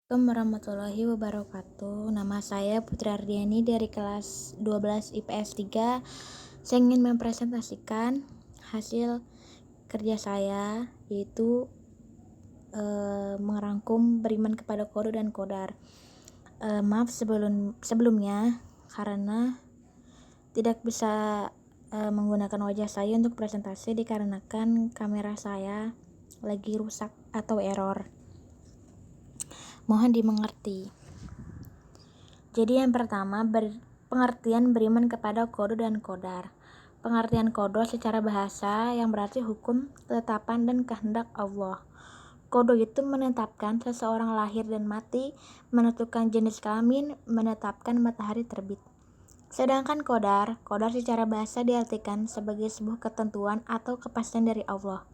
Assalamualaikum warahmatullahi wabarakatuh. Nama saya Putri Ardiani dari kelas 12 IPS 3. Saya ingin mempresentasikan hasil kerja saya, yaitu merangkum beriman kepada Qadar dan Qadar. Maaf sebelumnya karena tidak bisa menggunakan wajah saya untuk presentasi dikarenakan kamera saya lagi rusak atau error. Mohon dimengerti. Jadi yang pertama, pengertian beriman kepada Qadar dan Qadar. Pengertian Qadar secara bahasa yang berarti hukum, ketetapan, dan kehendak Allah. Qadar itu menetapkan seseorang lahir dan mati, menentukan jenis kelamin, menetapkan matahari terbit. Sedangkan Qadar secara bahasa diartikan sebagai sebuah ketentuan atau kepastian dari Allah.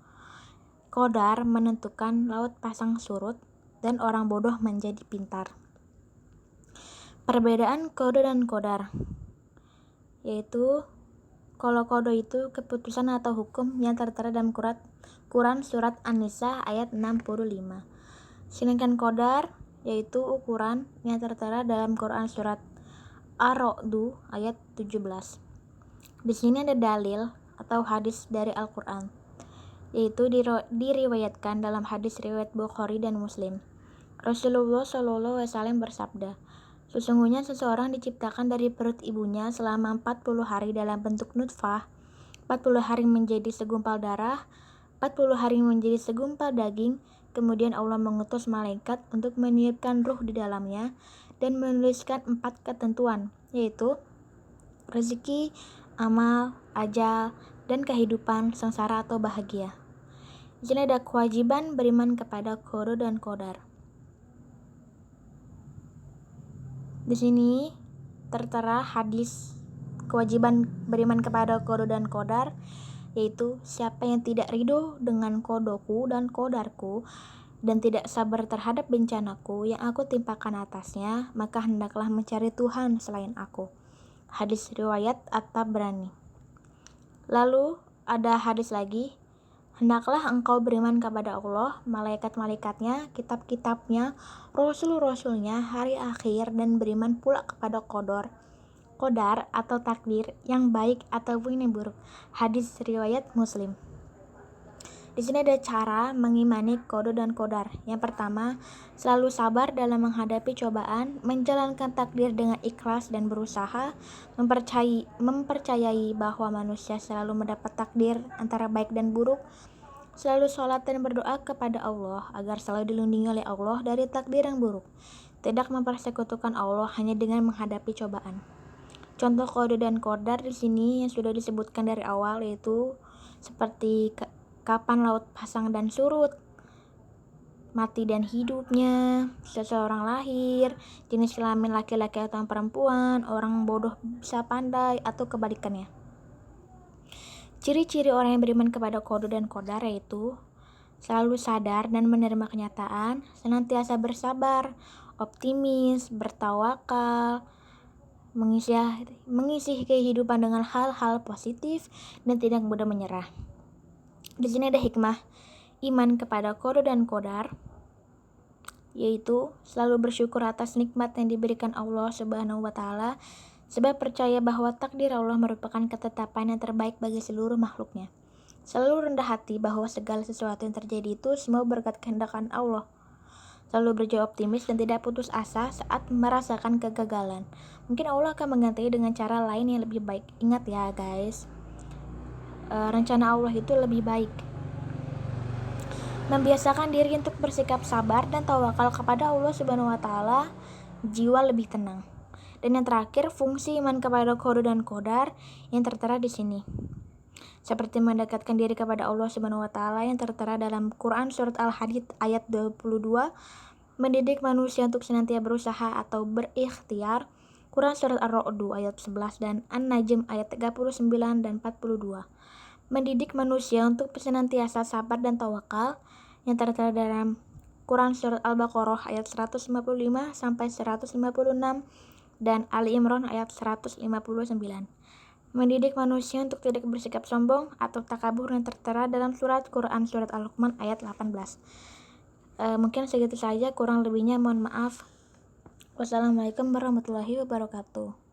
Qadar menentukan laut pasang surut dan orang bodoh menjadi pintar. Perbedaan Qadar dan Qadar, yaitu kalau Qadar itu keputusan atau hukum yang tertera dalam Quran surat An-Nisa ayat 65. Sedangkan Qadar yaitu ukuran yang tertera dalam Quran surat Ar-Ra'd ayat 17. Di sini ada dalil atau hadis dari Al-Quran, yaitu diriwayatkan dalam hadis riwayat Bukhari dan Muslim. Rasulullah SAW bersabda, sesungguhnya seseorang diciptakan dari perut ibunya selama 40 hari dalam bentuk nutfah, 40 hari menjadi segumpal darah, 40 hari menjadi segumpal daging, kemudian Allah mengutus malaikat untuk meniupkan ruh di dalamnya dan menuliskan 4 ketentuan, yaitu rezeki, amal, ajal, dan kehidupan sengsara atau bahagia. Di sini ada kewajiban beriman kepada Qadar dan Qadar. Di sini tertera hadis kewajiban beriman kepada Qadar dan Qadar, yaitu siapa yang tidak ridho dengan qadaku dan qadarku dan tidak sabar terhadap bencanaku yang aku timpakan atasnya, maka hendaklah mencari Tuhan selain aku. Hadis riwayat At-Tabrani. Lalu ada hadis lagi, hendaklah engkau beriman kepada Allah, malaikat-malaikatnya, kitab-kitabnya, rasul-rasulnya, hari akhir, dan beriman pula kepada Qadar atau takdir yang baik ataupun yang buruk. Hadis riwayat Muslim. Di sini ada cara mengimani Qadar dan Qadar. Yang pertama, selalu sabar dalam menghadapi cobaan, menjalankan takdir dengan ikhlas dan berusaha, mempercayai bahwa manusia selalu mendapat takdir antara baik dan buruk, selalu sholat dan berdoa kepada Allah agar selalu dilindungi oleh Allah dari takdir yang buruk, tidak mempersekutukan Allah hanya dengan menghadapi cobaan. Contoh Qadar dan Qadar di sini yang sudah disebutkan dari awal, yaitu seperti kapan laut pasang dan surut, mati dan hidupnya, seseorang lahir, jenis kelamin laki-laki atau perempuan, orang bodoh bisa pandai, atau kebalikannya. Ciri-ciri orang yang beriman kepada Qadar dan Qadar yaitu selalu sadar dan menerima kenyataan, senantiasa bersabar, optimis, bertawakal, mengisi kehidupan dengan hal-hal positif, dan tidak mudah menyerah. Di sini ada hikmah iman kepada Qadar dan Qadar, yaitu selalu bersyukur atas nikmat yang diberikan Allah Subhanahu wa Ta'ala, sebab percaya bahwa takdir Allah merupakan ketetapan yang terbaik bagi seluruh makhluknya. Selalu rendah hati bahwa segala sesuatu yang terjadi itu semua berkat kehendak Allah. Selalu berjiwa optimis dan tidak putus asa saat merasakan kegagalan. Mungkin Allah akan menggantinya dengan cara lain yang lebih baik. Ingat ya guys, rencana Allah itu lebih baik. Membiasakan diri untuk bersikap sabar dan tawakal kepada Allah Subhanahu wa Ta'ala, jiwa lebih tenang. Dan yang terakhir, fungsi iman kepada Qadar dan Qadar yang tertera di sini, seperti mendekatkan diri kepada Allah Subhanahu wa Ta'ala yang tertera dalam Quran surat Al-Hadid ayat 22, mendidik manusia untuk senantiasa berusaha atau berikhtiar, Quran surat Ar-Ra'd ayat 11 dan An-Najm ayat 39 dan 42. Mendidik manusia untuk senantiasa sabar dan tawakal yang tertera dalam Quran surat Al-Baqarah ayat 155 sampai 156 dan Ali Imran ayat 159. Mendidik manusia untuk tidak bersikap sombong atau takabur yang tertera dalam surat Quran surat Al-Luqman ayat 18. Mungkin segitu saja, kurang lebihnya mohon maaf. Wassalamualaikum warahmatullahi wabarakatuh.